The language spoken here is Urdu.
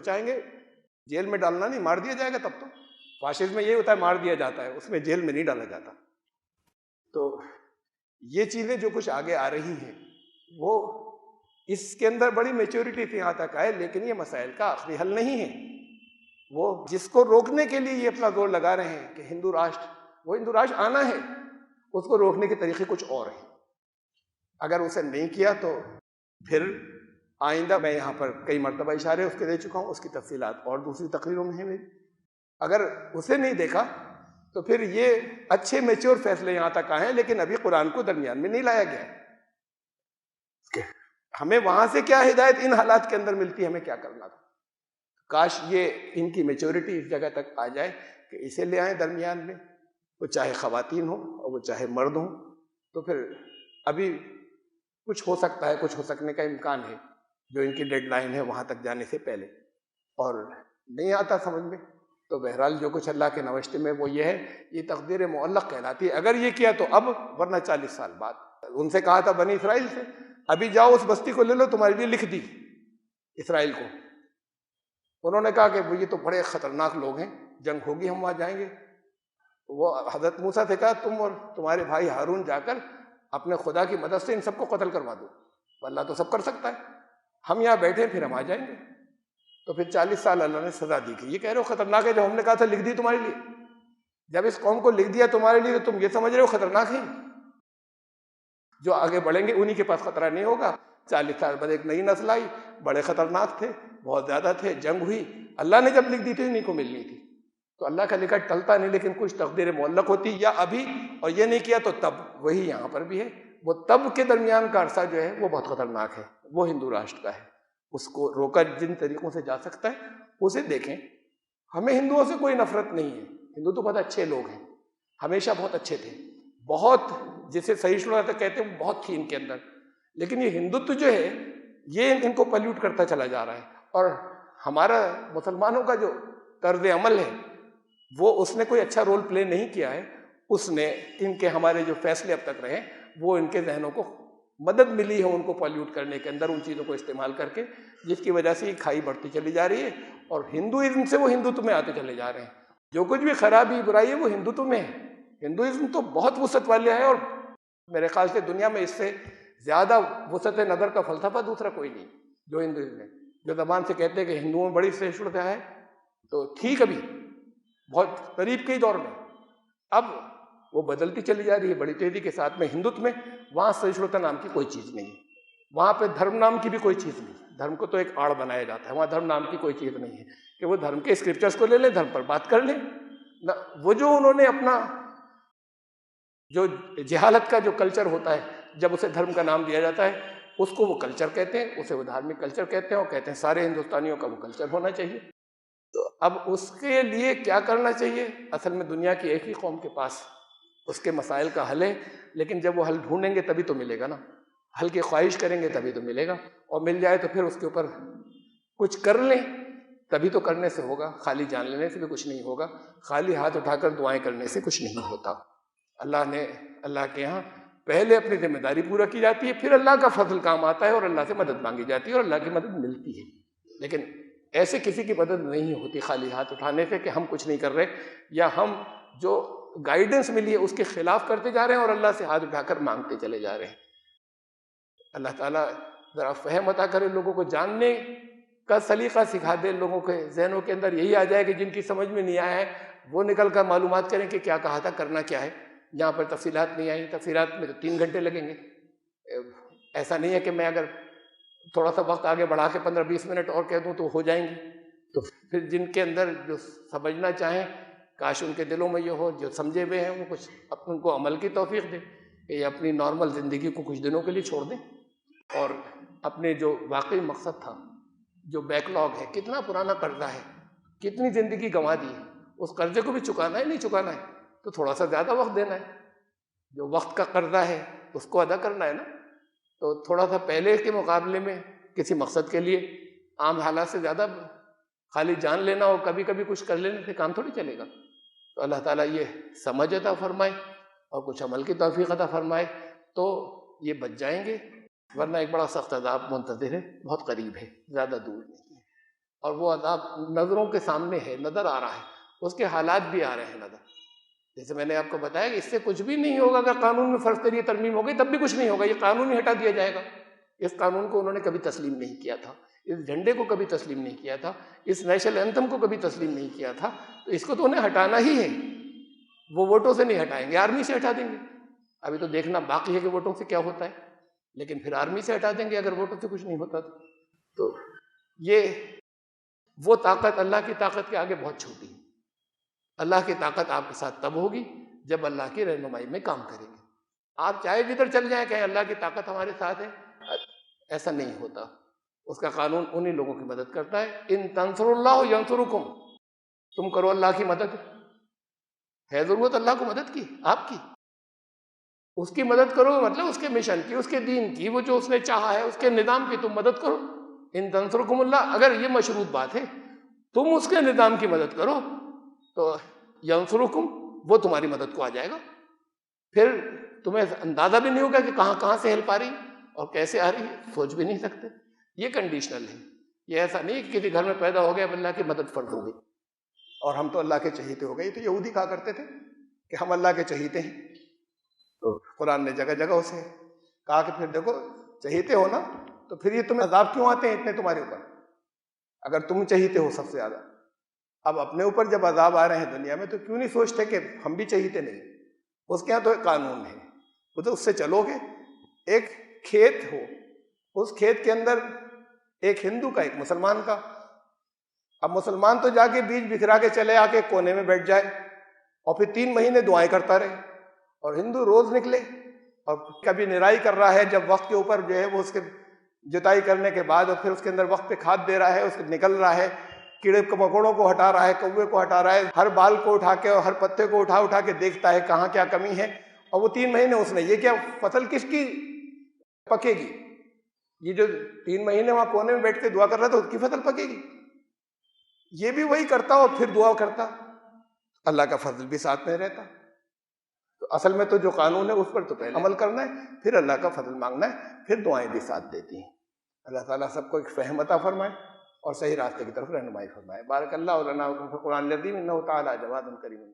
چاہیں گے جیل میں ڈالنا نہیں، مار دیا جائے گا تب تو۔ فاشزم میں یہ ہوتا ہے مار دیا جاتا ہے، اس میں جیل میں نہیں ڈالا جاتا۔ تو یہ چیزیں جو کچھ آگے آ رہی ہیں وہ اس کے اندر بڑی میچورٹی تھی یہاں تک آئے، لیکن یہ مسائل کا آخری حل نہیں ہے۔ وہ جس کو روکنے کے لیے یہ اپنا زور لگا رہے ہیں کہ ہندو راشٹر، وہ ہندو راشٹر آنا ہے، اس کو روکنے کے طریقے کچھ اور ہیں۔ اگر اسے نہیں کیا تو پھر آئندہ، میں یہاں پر کئی مرتبہ اشارے اس کے دے چکا ہوں، اس کی تفصیلات اور دوسری تقریروں میں ہیں میری، اگر اسے نہیں دیکھا تو پھر یہ اچھے میچور فیصلے یہاں تک آئے ہیں، لیکن ابھی قرآن کو درمیان میں نہیں لایا گیا۔ ہمیں وہاں سے کیا ہدایت ان حالات کے اندر ملتی ہے، ہمیں کیا کرنا تھا؟ کاش یہ ان کی میچورٹی اس جگہ تک آ جائے کہ اسے لے آئیں درمیان میں، وہ چاہے خواتین ہوں اور وہ چاہے مرد ہوں، تو پھر ابھی کچھ ہو سکتا ہے، کچھ ہو سکنے کا امکان ہے، جو ان کی ڈیڈ لائن ہے وہاں تک جانے سے پہلے۔ اور نہیں آتا سمجھ میں تو بہرحال جو کچھ اللہ کے نوشتے میں وہ یہ ہے، یہ تقدیر معلق کہلاتی ہے۔ اگر یہ کیا تو اب، ورنہ 40 سال بعد۔ ان سے کہا تھا بنی اسرائیل سے، ابھی جاؤ اس بستی کو لے لو، تمہارے لیے لکھ دی اسرائیل کو۔ انہوں نے کہا کہ یہ تو بڑے خطرناک لوگ ہیں، جنگ ہوگی، ہم وہاں جائیں گے۔ وہ حضرت موسیٰ سے کہا تم اور تمہارے بھائی ہارون جا کر اپنے خدا کی مدد سے ان سب کو قتل کروا دو، اللہ تو سب کر سکتا ہے، ہم یہاں بیٹھے پھر ہم آ جائیں گے۔ تو پھر 40 سال اللہ نے سزا دی کہ یہ کہہ رہے ہو خطرناک ہے، جب ہم نے کہا تھا لکھ دی تمہارے لیے، جب اس قوم کو لکھ دیا تمہارے لیے تو تم یہ سمجھ رہے ہو خطرناک ہیں؟ جو آگے بڑھیں گے انہی کے پاس خطرہ نہیں ہوگا۔ 40 سال بعد ایک نئی نسل آئی، بڑے خطرناک تھے، بہت زیادہ تھے، جنگ ہوئی، اللہ نے جب لکھ دی تھی انہی کو ملنی تھی۔ تو اللہ کا لکھا ٹلتا نہیں، لیکن کچھ تقدیر معلق ہوتی، یا ابھی اور یہ نہیں کیا تو تب، وہی یہاں پر بھی ہے۔ وہ تب کے درمیان کا عرصہ جو ہے وہ بہت خطرناک ہے، وہ ہندو راشٹر کا ہے۔ اس کو روکا جن طریقوں سے جا سکتا ہے اسے دیکھیں۔ ہمیں ہندوؤں سے کوئی نفرت نہیں ہے، ہندو تو بہت اچھے لوگ ہیں، ہمیشہ بہت اچھے تھے، بہت جسے سہیشنوتا تک کہتے ہیں بہت تھی ان کے اندر، لیکن یہ ہندوتو جو ہے یہ ان کو پلیوٹ کرتا چلا جا رہا ہے۔ اور ہمارا مسلمانوں کا جو طرز عمل ہے وہ اس نے کوئی اچھا رول پلے نہیں کیا ہے، اس نے ان کے ہمارے جو فیصلے اب تک رہے وہ ان کے ذہنوں کو مدد ملی ہے ان کو پلیوٹ کرنے کے اندر، ان چیزوں کو استعمال کر کے، جس کی وجہ سے یہ کھائی بڑھتی چلی جا رہی ہے، اور ہندوازم سے وہ ہندوتو میں آتے چلے جا رہے ہیں۔ جو کچھ بھی خرابی برائی ہے وہ ہندوتو میں ہے۔ ہندوازم تو بہت وسعت والے ہے، اور میرے خیال سے دنیا میں اس سے زیادہ وسعت نظر کا فلسفہ دوسرا کوئی نہیں جو ہندوازم ہے۔ جو زبان سے کہتے ہیں کہ ہندوؤں میں بڑی سہیشنوتا ہے، تو تھی کبھی بہت قریب کے دور میں، اب وہ بدلتی چلی جا رہی ہے بڑی تیزی کے ساتھ میں۔ ہندوتو میں وہاں سہیشنوتا نام کی کوئی چیز نہیں ہے، وہاں پہ دھرم نام کی بھی کوئی چیز نہیں، دھرم کو تو ایک آڑ بنایا جاتا ہے، وہاں دھرم نام کی کوئی چیز نہیں ہے کہ وہ دھرم کے اسکرپچرز کو لے لیں، دھرم پر بات کر لیں۔ وہ جو انہوں نے اپنا جو جہالت کا جو کلچر ہوتا ہے، جب اسے دھرم کا نام دیا جاتا ہے اس کو وہ کلچر کہتے ہیں، اسے وہ دھارمک کلچر کہتے ہیں، اور کہتے ہیں سارے ہندوستانیوں کا وہ کلچر ہونا چاہیے۔ تو اب اس کے لیے کیا کرنا چاہیے؟ اصل میں دنیا کی ایک ہی قوم کے پاس اس کے مسائل کا حل ہے، لیکن جب وہ حل ڈھونڈیں گے تبھی تو ملے گا نا، حل کی خواہش کریں گے تبھی تو ملے گا، اور مل جائے تو پھر اس کے اوپر کچھ کر لیں تبھی تو کرنے سے ہوگا، خالی جان لینے سے بھی کچھ نہیں ہوگا، خالی ہاتھ اٹھا کر دعائیں کرنے سے کچھ نہیں ہوتا۔ اللہ کے یہاں پہلے اپنی ذمہ داری پورا کی جاتی ہے، پھر اللہ کا فضل کام آتا ہے اور اللہ سے مدد مانگی جاتی ہے اور اللہ کی مدد ملتی ہے۔ لیکن ایسے کسی کی مدد نہیں ہوتی خالی ہاتھ اٹھانے سے کہ ہم کچھ نہیں کر رہے، یا ہم جو گائیڈنس ملی ہے اس کے خلاف کرتے جا رہے ہیں اور اللہ سے ہاتھ اٹھا کر مانگتے چلے جا رہے ہیں۔ اللہ تعالیٰ ذرا فہم عطا کرے، لوگوں کو جاننے کا سلیقہ سکھا دے، لوگوں کے ذہنوں کے اندر یہی آ جائے کہ جن کی سمجھ میں نہیں آیا ہے وہ نکل کر معلومات کریں کہ کیا کہا تھا، کرنا کیا ہے۔ جہاں پر تفصیلات نہیں آئیں، تفصیلات میں تو 3 گھنٹے لگیں گے۔ ایسا نہیں ہے کہ میں اگر تھوڑا سا وقت آگے بڑھا کے 15-20 منٹ اور کہہ دوں تو ہو جائیں گی۔ تو پھر جن کے اندر جو سمجھنا چاہیں، کاش ان کے دلوں میں یہ ہو، جو سمجھے ہوئے ہیں وہ کچھ ان کو عمل کی توفیق دے کہ یہ اپنی نارمل زندگی کو کچھ دنوں کے لیے چھوڑ دیں، اور اپنے جو واقعی مقصد تھا، جو بیک لاگ ہے، کتنا پرانا قرضہ ہے، کتنی زندگی گنوا دی ہے، اس قرضے کو بھی چکانا ہے، نہیں چکانا ہے تو تھوڑا سا زیادہ وقت دینا ہے، جو وقت کا قرضہ ہے اس کو ادا کرنا ہے نا۔ تو تھوڑا سا پہلے کے مقابلے میں کسی مقصد کے لیے عام حالات سے زیادہ خالی جان لینا اور کبھی کبھی کچھ کر لینے سے کام تھوڑی چلے گا۔ تو اللہ تعالیٰ یہ سمجھ عطا فرمائے اور کچھ عمل کی توفیق عطا فرمائے تو یہ بچ جائیں گے، ورنہ ایک بڑا سخت عذاب منتظر ہے، بہت قریب ہے، زیادہ دور نہیں۔ اور وہ عذاب نظروں کے سامنے ہے، نظر آ رہا ہے، اس کے حالات بھی آ رہے ہیں نظر. جیسے میں نے آپ کو بتایا کہ اس سے کچھ بھی نہیں ہوگا. اگر قانون میں فرض کریے ترمیم ہو گئی تب بھی کچھ نہیں ہوگا، یہ قانون ہی ہٹا دیا جائے گا. اس قانون کو انہوں نے کبھی تسلیم نہیں کیا تھا، اس جھنڈے کو کبھی تسلیم نہیں کیا تھا، اس نیشنل اینتھم کو کبھی تسلیم نہیں کیا تھا. تو اس کو تو انہیں ہٹانا ہی ہے. وہ ووٹوں سے نہیں ہٹائیں گے، آرمی سے ہٹا دیں گے. ابھی تو دیکھنا باقی ہے کہ ووٹوں سے کیا ہوتا ہے، لیکن پھر آرمی سے ہٹا دیں گے اگر ووٹوں سے کچھ نہیں ہوتا تو. یہ وہ طاقت اللہ کی طاقت کے آگے بہت چھوٹی ہے. اللہ کی طاقت آپ کے ساتھ تب ہوگی جب اللہ کی رہنمائی میں کام کریں گے. آپ چاہے جدھر چل جائیں کہیں اللہ کی طاقت ہمارے ساتھ ہے، ایسا نہیں ہوتا. اس کا قانون انہی لوگوں کی مدد کرتا ہے. ان تنصروا اللہ ینصرکم، تم کرو اللہ کی مدد. ہے ضرورت اللہ کو مدد کی، آپ کی، اس کی مدد کرو مطلب اس کے مشن کی، اس کے دین کی، وہ جو اس نے چاہا ہے اس کے نظام کی تم مدد کرو. ان تنصرکم اللہ، اگر یہ مشروط بات ہے تم اس کے نظام کی مدد کرو تو ینصرکم، وہ تمہاری مدد کو آ جائے گا. پھر تمہیں اندازہ بھی نہیں ہوگا کہ کہاں کہاں سے ہیلپ آ رہی اور کیسے آ رہی ہے، سوچ بھی نہیں سکتے. یہ کنڈیشنل ہے. یہ ایسا نہیں کہ کسی گھر میں پیدا ہو گیا اب اللہ کی مدد فرض ہو گئی اور ہم تو اللہ کے چہیتے ہو گئے. یہ تو یہودی کہا کرتے تھے کہ ہم اللہ کے چہیتے ہیں. تو قرآن نے جگہ جگہ اسے کہا کہ پھر دیکھو چہیتے ہو نا تو پھر یہ تمہیں عذاب کیوں آتے ہیں اتنے تمہارے اوپر، اگر تم چہیتے ہو سب سے زیادہ. اب اپنے اوپر جب عذاب آ رہے ہیں دنیا میں تو کیوں نہیں سوچتے کہ ہم بھی چہیتے نہیں. اس کے یہاں تو ایک قانون ہے، وہ تو اس سے چلو گے. ایک کھیت ہو، اس کھیت کے اندر ایک ہندو کا ایک مسلمان کا. اب مسلمان تو جا کے بیج بکھرا کے چلے آ کے کونے میں بیٹھ جائے اور پھر 3 مہینے دعائیں کرتا رہے، اور ہندو روز نکلے اور کبھی نرائی کر رہا ہے جب وقت کے اوپر جو ہے وہ اس کے جتائی کرنے کے بعد اور پھر اس کے اندر وقت پہ کھاد دے رہا ہے، اس نکل رہا ہے، کیڑے مکوڑوں کو ہٹا رہا ہے، کوے کو ہٹا رہا ہے، ہر بال کو اٹھا کے اور ہر پتے کو اٹھا اٹھا کے دیکھتا ہے کہاں کیا کمی ہے. اور وہ 3 مہینے اس نے یہ کیا، فصل کس کی پکے گی؟ یہ جو 3 مہینے وہاں کونے میں بیٹھ کے دعا کر رہا تھا اس کی فصل پکے گی. یہ بھی وہی کرتا اور پھر دعا کرتا، اللہ کا فضل بھی ساتھ میں رہتا. تو اصل میں تو جو قانون ہے اس پر تو پہلے عمل کرنا ہے، پھر اللہ کا فضل مانگنا ہے، پھر دعائیں بھی ساتھ دیتی ہیں. اللہ تعالیٰ سب کو ایک فہم عطا فرمائے اور صحیح راستے کی طرف رہنمائی فرمائے. بارک اللہ لنا و لکم فی القرآن العظیم انہ تعالی جواد کریم.